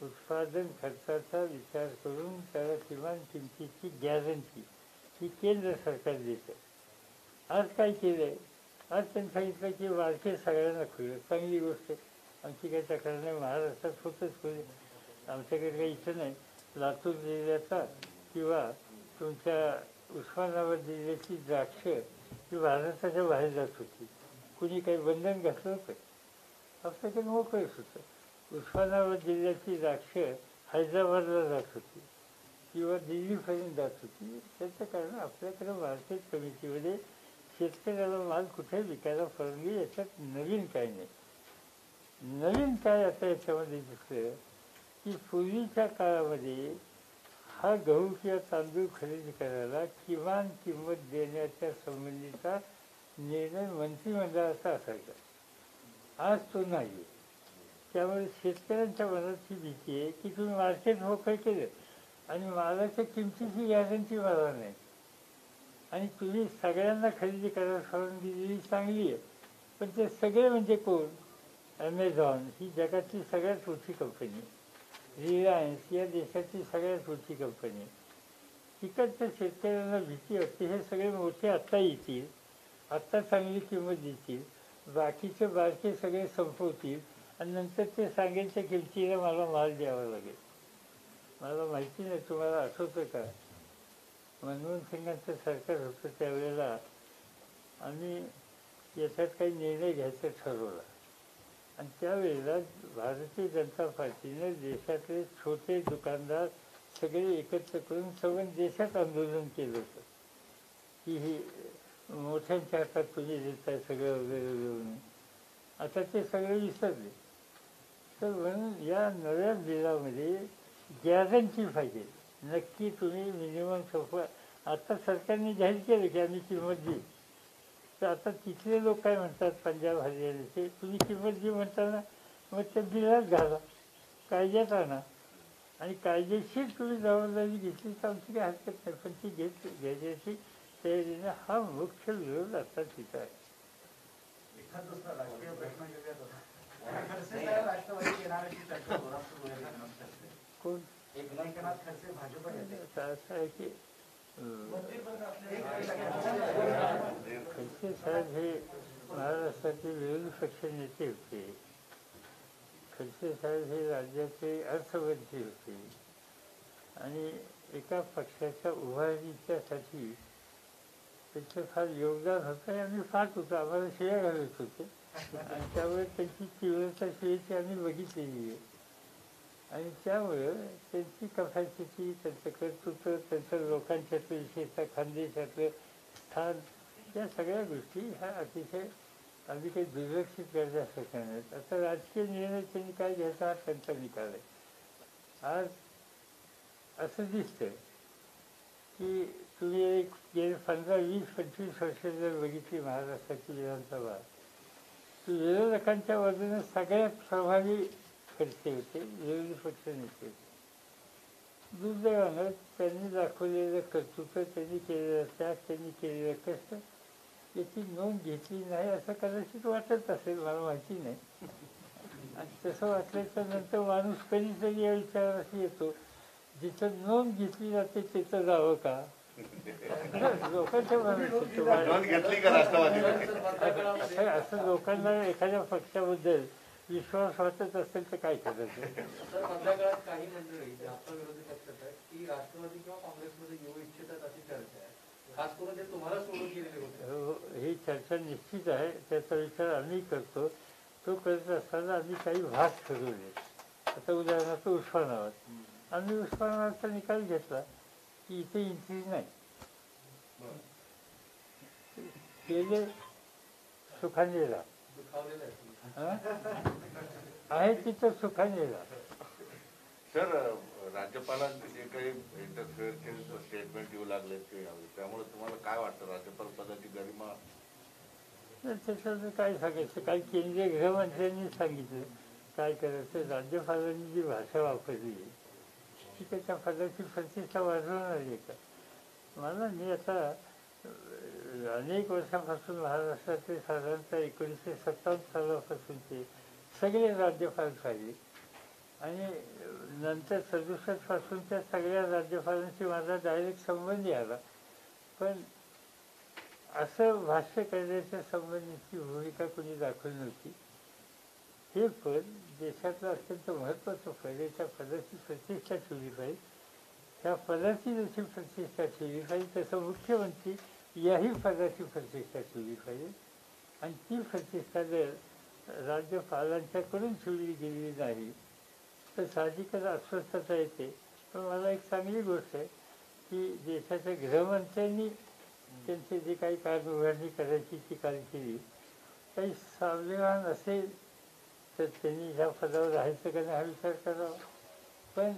उत्पादन खर्चाचा विचार करून त्याला किमान किमतीची गॅरंटी ही केंद्र सरकार देतं. आज काय केलं आहे, आज त्यांनी सांगितलं की मार्केट सगळ्यांना खुलं, चांगली गोष्ट आहे. आमची काही तक्रार नाही, महाराष्ट्रात होतच खुले, आमच्याकडे काही इथं नाही. लातूर जिल्ह्याचा किंवा तुमच्या उस्मानाबाद जिल्ह्याची द्राक्ष ही भारताच्या बाहेर जात होती, कुणी काही बंधन घातलं होतं, आपल्याकडे मोकळंच होतं. उस्मानाबाद जिल्ह्याची द्राक्ष हैदराबादला जात होती किंवा दिल्लीपर्यंत जात होती. त्याचं कारण आपल्याकडे मार्केट कमिटीमध्ये शेतकऱ्याला माल कुठे विकायला परवानगी, याच्यात नवीन काय नाही. नवीन काय आता याच्यामध्ये दिसलं की पूर्वीच्या काळामध्ये हा गहू किंवा तांदूळ खरेदी करायला किमान किंमत देण्याच्या संबंधीचा निर्णय मंत्रिमंडळाचा असायचा. आज तो नाही. त्यामुळे शेतकऱ्यांच्या मनात ही भीती आहे की तुम्ही मार्केट मोकळं केलं आणि मालाच्या किमतीची गॅरंटी मला नाही आणि तुम्ही सगळ्यांना खरेदी करायला परवानगी दिली, चांगली आहे, पण ते सगळे म्हणजे कोण? ॲमेझॉन ही जगातली सगळ्यात मोठी कंपनी, रिलायन्स या देशाची सगळ्यात मोठी कंपनी. तिकडच्या शेतकऱ्यांना भीती वाटते हे सगळे मोठे आत्ता येतील, आत्ता चांगली किंमत देतील, बाकीचे बारके सगळे संपवतील आणि नंतर ते सांगेल त्या किमतीला मला माल द्यावा लागेल. मला माहिती नाही तुम्हाला आठवतं का, मनमोहन सिंगांचं सरकार होतं त्यावेळेला आम्ही याच्यात काही निर्णय घ्यायचा ठरवला आणि त्यावेळेला भारतीय जनता पार्टीने देशातले छोटे दुकानदार सगळे एकत्र करून संपूर्ण देशात आंदोलन केलं होतं की ही मोठ्यांच्या हातात तुम्ही देताय सगळं वगैरे वगैरे. आता ते सगळे विसरले. तर म्हणून या नव्या बिलामध्ये गॅरंटी पाहिजे, नक्की तुम्ही मिनिमम सोपं. आता सरकारने जाहीर केलं की आम्ही किंमत देऊ. तर आता तिथले लोक काय म्हणतात, पंजाब हरियाणाचे, तुम्ही किंमत जी म्हणताना मग त्या बिलात घाला, कायद्यात आणा आणि कायदेशीर तुम्ही जबाबदारी घेतली तर आमची काही हरकत नाही. पण ती घ्यायची तयारीने हा मुख्य विरोध आता तिथं आहे. एखाद दुसरा राजकीय प्रश्न घेऊयात आता. खडसे साहेब राष्ट्रवादी येणाऱ्याची चर्चा जोरात सुरू आहे एकनाथ खडसे. कोण एकनाथ खडसे भाजप येते. असं आहे की खडसे साहेब हे महाराष्ट्राचे विरोधी पक्ष नेते होते. खडसे साहेब हे राज्याचे अर्थमंत्री होते आणि एका पक्षाच्या उभारणीच्यासाठी त्याचं फार योगदान होतं. आम्ही पाहत होतो, आम्हाला शिव्या घालत होते आणि त्यामुळे त्यांची तीव्रता शिवेची आम्ही बघितलेली आहे. आणि त्यामुळं त्यांची कपॅसिटी, त्यांचं कर्तृत्व, त्यांचं लोकांच्यातलं विशेषतः खानदेशातलं स्थान, या सगळ्या गोष्टी ह्या अतिशय आम्ही काही दुर्लक्षित करण्यासारख्या नाहीत. आता राजकीय निर्णय त्यांनी काय घ्यायचा हा त्यांचा निकाल आहे. आज असं दिसतं की तुम्ही एक गेले 15, 20, 25 वर्ष जर बघितली महाराष्ट्राची विधानसभा, तर विरोधकांच्या बाजूने सगळ्यात प्रभावी खडसे होते, विरोधी पक्ष नेते होते. दुर्दैवानं त्यांनी दाखवलेलं कर्तृत्व, त्यांनी केलेला त्याग, त्यांनी केलेलं कष्ट याची नोंद घेतली नाही असं कदाचित वाटत असेल, मला माहिती नाही. आणि तसं वाटल्याच्या नंतर माणूस कधीतरी या विचाराशी येतो, जिथं नोंद घेतली जाते तिथं जावं का. लोकांच्या असं लोकांना एखाद्या पक्षाबद्दल विश्वास वाटत असेल तर काय करायचं. तर मधल्या काळात काही मंडळी जास्त विरोधी पक्षात आहेत की राष्ट्रवादी किंवा काँग्रेसमध्ये येऊ इच्छितात अशी चर्चा आहे. खास करून ते तुम्हाला सोडून गेलेले होते. ही चर्चा निश्चित आहे, त्याचा विचार आम्ही करतो. तो करत असताना आम्ही काही भाग ठरवले. आता उदाहरणार्थ उस्मानाबाद, आम्ही उस्मानाबादचा निकाल घेतला की इथे एंट्री नाही. गेले सुखाने राहा आहे तिथं सुखाने राहा. सर, राज्यपालांचे जे काही इंटरफेअरचे स्टेटमेंट येऊ लागले ते यावे, त्यामुळे तुम्हाला काय वाटतं राज्यपाल पदाची गरिमा? त्याच्यात काय सांगायचं, काही केंद्रीय गृहमंत्र्यांनी सांगितलं काय करायचं. राज्यपालांनी जी भाषा वापरली ती त्याच्या पदाची प्रतिष्ठा वाढवणार आहे का. मी आता अनेक वर्षापासून महाराष्ट्रातले साधारणतः 1957 सालापासूनचे सगळे राज्यपाल पाहिले आणि नंतर 67 पासूनच्या सगळ्या राज्यपालांशी माझा डायरेक्ट संबंध आला. पण असं भाष्य करण्याच्या संबंधीची भूमिका कोणी दाखवली नव्हती. हे पद देशातलं अत्यंत महत्त्वाचं पद आहे. त्या पदाची प्रतिष्ठा ठेवली पाहिजे. त्या पदाची जशी प्रतिष्ठा ठेवली पाहिजे तसं मुख्यमंत्री याही पदाची प्रतिष्ठा ठेवली पाहिजे. आणि ती प्रतिष्ठा जर राज्यपालांच्याकडून ठेवली गेलेली नाही तर साहजिकच अस्वस्थता येते. पण मला एक चांगली गोष्ट आहे की देशाच्या गृहमंत्र्यांनी त्यांचे जे काही कारभारणी करायची ती काल केली. काही स्वाभिमान असेल तर त्यांनी ह्या पदावर राहायचं का नाही हा विचार करावा. पण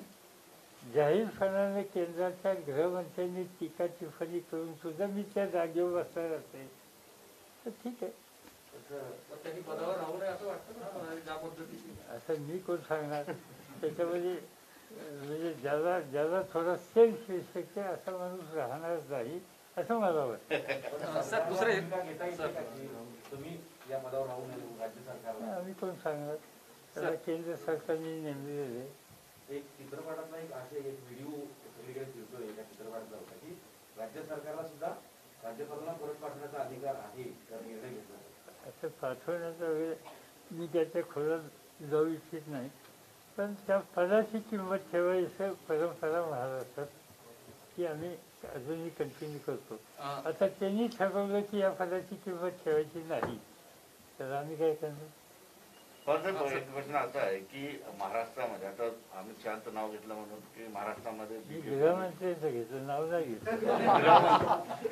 जाहीरपणाने केंद्राच्या गृहमंत्र्यांनी टीका टिप्पणी करून सुद्धा मी त्या जागेवर बसणार असेल तर ठीक आहे. त्यांनी पदावर राहू नये असं वाटतं ना ज्या पद्धतीने. असं मी कोण सांगणार. त्याच्यामध्ये म्हणजे ज्याला थोडा सेल्फ रिस्पेक्ट आहे असा माणूस राहणारच नाही असं मला वाटतं. सर दुसरे तुम्ही या पदावर राहू नये राज्य सरकारला आम्ही कोण सांगणार. त्याला केंद्र सरकारने नेमलेले. एक चित्रपटातला एक असे एक व्हिडिओ सगळीकडे फिरतोय एका चित्रपटातला होता की राज्य सरकारला सुद्धा राज्यपालांना परत पाठवण्याचा अधिकार आहे तर निर्णय घेतला. असं पाठवण्याचा वेळ मी त्याच्या खोलात जाऊ इच्छित नाही, पण त्या पदाची किंमत ठेवायचं परंपरा महाराष्ट्रात की आम्ही अजूनही कंटिन्यू करतो. आता त्यांनी ठरवलं की या पदाची किंमत ठेवायची नाही, तर आम्ही काय करणार? एक प्रश्न असा आहे की महाराष्ट्रामध्ये आता अमित शहाचं नाव घेतलं म्हणून की महाराष्ट्रामध्ये मी गृहमंत्र्यांचं घेतलं, नाव नाही घेतलं.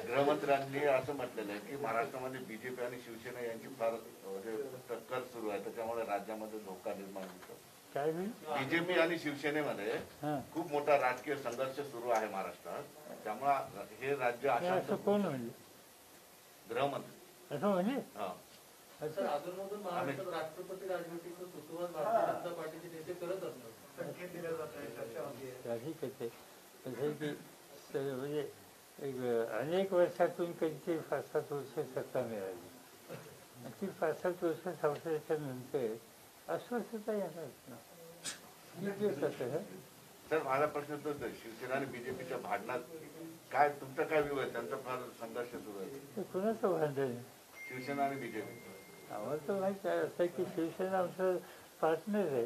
गृहमंत्र्यांनी असं म्हटलेलं आहे की महाराष्ट्रामध्ये बीजेपी आणि शिवसेना यांची फार म्हणजे टक्कर सुरू आहे, त्याच्यामुळे राज्यामध्ये धोका निर्माण होतो. काय होईल? बीजेपी आणि शिवसेनेमध्ये खूप मोठा राजकीय संघर्ष सुरू आहे महाराष्ट्रात, त्यामुळे हे राज्य असं कोण म्हणजे? गृहमंत्री असं म्हणजे सर, अधूनमधून महाराष्ट्रात राष्ट्रपती राजवटीचं सुरुवात भारतीय जनता पार्टीचे नेते करत असतात. संकेत दिले जात आहे, चर्चा होती. ठीक आहे. कसं की म्हणजे एक अनेक वर्षातून कधीतरी 5-7 वर्ष सत्ता मिळाली, ती 5-7 वर्ष संपल्याच्या नंतर अस्वस्थता येणार ना. सर, माझा प्रश्न तोच आहे, शिवसेना आणि बीजेपीच्या भांडणात काय तुमचा काय व्ह्यू आहे? त्यांचा फार संघर्ष सुरू आहे. कुणाचं भांडण? शिवसेना आणि बीजेपी. आम्हाला तर माहिती आहे असं की शिवसेना आमचं पार्टनर आहे.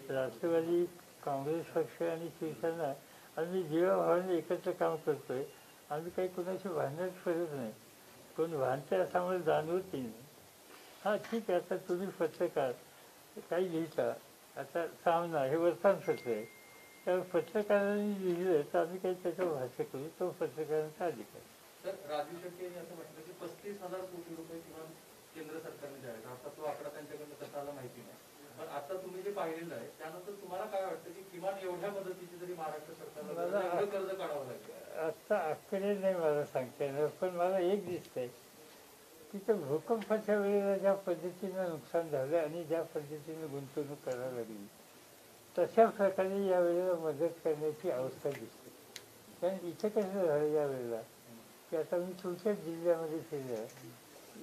राष्ट्रवादी काँग्रेस पक्ष आणि शिवसेना आम्ही जीवाभावाने एकत्र काम करतोय. आम्ही काही कुणाशी भांडण करत नाही, कोण भांडते असं आम्हाला जाणवतही नाही. हां ठीक आहे, आता तुम्ही पत्रकार काही लिहिता, आता सामना हे वर्तमानपत्र आहे, त्या पत्रकारांनी लिहिलं तर आम्ही काही त्याच्यावर भाष्य करू, तो पत्रकारांचा अधिकार. तर राजू शेट्टी यांनी असं म्हटलं की 35,000 कोटी रुपये किमान केंद्र सरकारने द्यायचा. आता तो आकडा त्यांच्याकडनं कसा आला माहिती नाही, पण आता तुम्ही जे पाहिलेलं आहे त्यानंतर तुम्हाला काय वाटतं की किमान एवढ्या मदतीची जरी महाराष्ट्र सरकारला कर्ज काढावं लागेल? आता आकडे नाही मला सांगता येणार, पण मला एक दिसतंय की त्या भूकंपाच्या वेळेला ज्या पद्धतीनं नुकसान झालं आणि ज्या पद्धतीनं गुंतवणूक करायला लागली, तशा प्रकारे यावेळेला मदत करण्याची अवस्था दिसते. कारण इथं कसं झालं यावेळेला की आता मी तुमच्याच जिल्ह्यामध्ये फिरलं,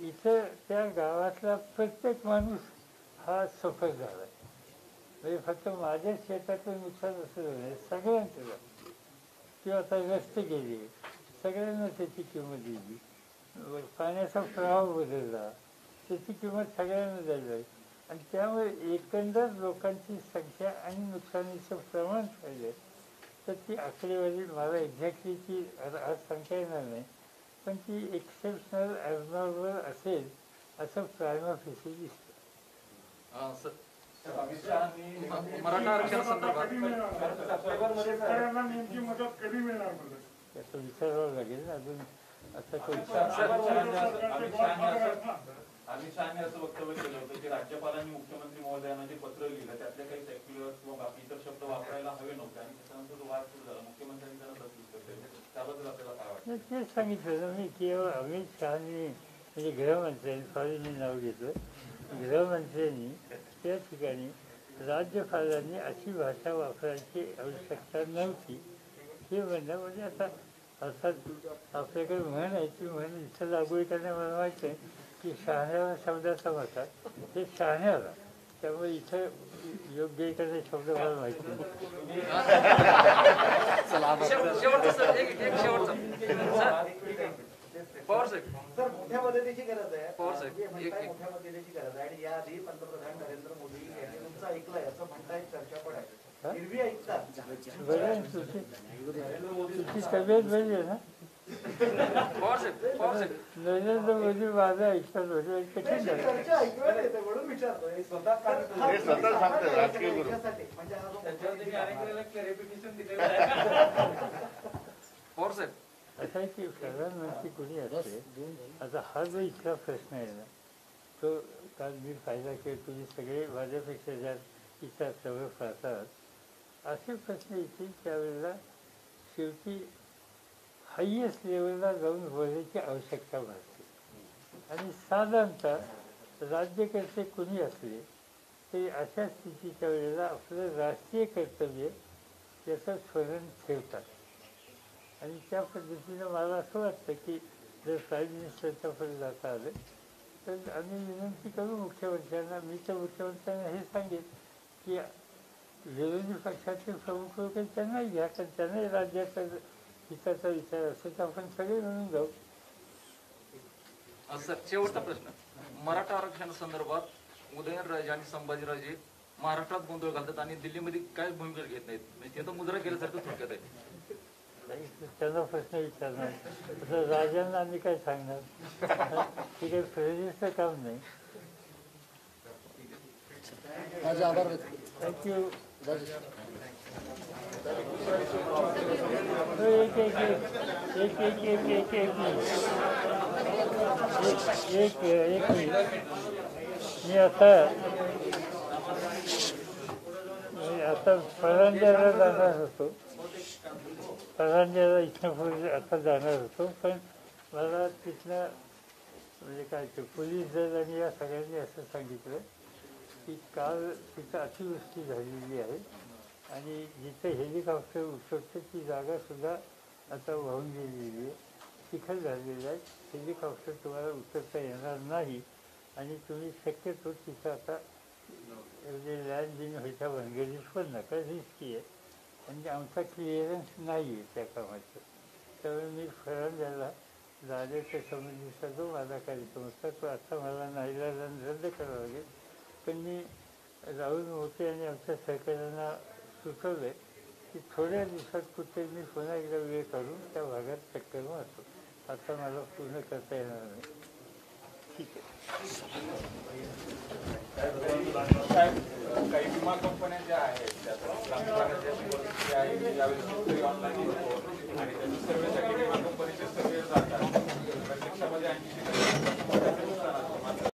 इथं त्या गावातला प्रत्येक माणूस हा सफर झाला आहे. म्हणजे फक्त माझ्या शेतातलं नुकसान असं झालं, सगळ्यांचं झालं. किंवा आता रस्ते गेले, सगळ्यांना त्याची किंमत दिली. पाण्याचा प्रवाह बदलला, त्याची किंमत सगळ्यांना द्यायला. आणि त्यामुळे एकंदर लोकांची संख्या आणि नुकसानीचं प्रमाण पाहिजे तर ती आकडेवारी मला एक्झॅक्टली ती आज सांगता येणार नाही, पण ती एक्सेप्शनल ॲबनॉर्मल असेल असं प्रायमा फेसी दिसतं. अमित शहानी मराठा आरक्षणासंदर्भात नेमकी मदत कधी मिळणार? त्याचं विचारावं लागेल अजून. असं अमित शहानी असं वक्तव्य केलं होतं की राज्यपालांनी मुख्यमंत्री महोदयांना जे पत्र लिहिलं त्यातले काही सेक्युलर किंवा बाकी इतर शब्द वापरायला हवे नव्हते, आणि त्याच्यानंतर तो वाद सुरू झाला. मुख्यमंत्र्यांनी त्यांना प्रत्युत्तर दिलं. त्याबद्दल आपल्याला काय वाटतं? तेच सांगितलं ना मी, केवळ अमित शहानी म्हणजे गृहमंत्र्यांनी, सॉरी मी नाव घेतलं, गृहमंत्र्यांनी त्या ठिकाणी राज्यपालांनी अशी भाषा वापरायची आवश्यकता नव्हती हे म्हणणं. म्हणजे आता अर्थात आपल्याकडे म्हण आहे, ती म्हण इथं लागू करण्या मला माहिती आहे की शहाण्याला शब्दाचा मता हे शहाण्याला, त्यामुळे इथं योग्य एखादा शब्द मला माहिती नाही. सर, मोठ्या मदतीची गरज आहे. मोठ्या मदतीची गरज आहे आणि याआधी पंतप्रधान नरेंद्र मोदी यांनी तुमचं ऐकलंय असं म्हणताय, चर्चा पण आहे. हिरवी ऐकतात. बरं, तुझी तब्येत बरी आहे ना? नरेंद्र मोदी माझं ऐकतात म्हणजे कठीण झालं. चर्चा ऐकून येते म्हणून विचारतोय. स्वतः सांगतो राजकीय गुरु. म्हणजे हा जो त्याच्यावरती मी अनेक वेळेला क्लॅरिफिकेशन दिलेलं आहे. असं आहे की प्रधानमंत्री कोणी असते. आता हा जो इथला प्रश्न आहे ना, तो काल मी पाहिला की तुम्ही सगळे माझ्यापेक्षा ज्या इथं सगळं पाहतात, असे प्रश्न येतील त्यावेळेला शेवटी हायेस्ट लेवलला जाऊन बोलायची आवश्यकता भासते. आणि साधारणतः राज्यकर्ते कोणी असले तरी अशा स्थितीच्या वेळेला आपलं राष्ट्रीय कर्तव्य याचं स्मरण ठेवतात. आणि त्या पद्धतीनं मला असं वाटतं की जर प्राईम मिनिस्टरच्या पुढे जाता आलं तर आम्ही विनंती करू मुख्यमंत्र्यांना. मी तर मुख्यमंत्र्यांना हे सांगेन की विरोधी पक्षाचे प्रमुख लोक त्यांनाही घ्या, कारण त्यांनाही राज्याचा हिताचा विचार असेल तर आपण सगळे मिळून जाऊ. सर, शेवटचा प्रश्न. मराठा आरक्षणासंदर्भात उदयनराजे आणि संभाजीराजे महाराष्ट्रात गोंधळ घालतात आणि दिल्लीमध्ये काय भूमिका घेत नाहीत. म्हणजे ते तर मुजरा केल्यासारखं थोडक्यात आहे. त्यांना प्रश्न विचारणार आता राजांना आम्ही काय सांगणार हे काही प्रेरितचं काम नाही. माझे आभार व्यक्त थँक्यू. एक मी आता परांज्याला जाणार होतो. परांज्याला इथनं पुढे आता जाणार होतो, पण मला तिथनं म्हणजे काय ते पोलीस दल आणि या सगळ्यांनी असं सांगितलं की काल तिथं अतिवृष्टी झालेली आहे आणि जिथं हेलिकॉप्टर उतरतं ती जागासुद्धा आता वाहून गेलेली आहे, चिखल झालेलं आहे, हेलिकॉप्टर तुम्हाला उतरता येणार नाही आणि तुम्ही शक्यतो तिथं आता एवढे लँड व्हायच्या भानगडीत पण नका, रिस्की आहे म्हणजे आमचा क्लिअरन्स नाही आहे त्या कामाचं. त्यामुळे मी फरांद्याला जाण्याच्या संबंधीचा जो माझा कार्यक्रम होता तो आता मला नाईलाजाने रद्द करावा लागेल. पण मी राहुल मोठे आणि आमच्या सहकार्यांना सुचवलं आहे की थोड्या दिवसात कुठे मी पुन्हा एकदा वेळ काढून त्या भागात चक्कर मारतो. आता मला पूर्ण करता येणार नाही. ठीक आहे. काही विमा कंपन्या ज्या आहेत ऑनलाईन आणि त्याच्या सर्वेसाठी विमा कंपनीचे सर्वे जातात. प्रत्यक्षामध्ये 80%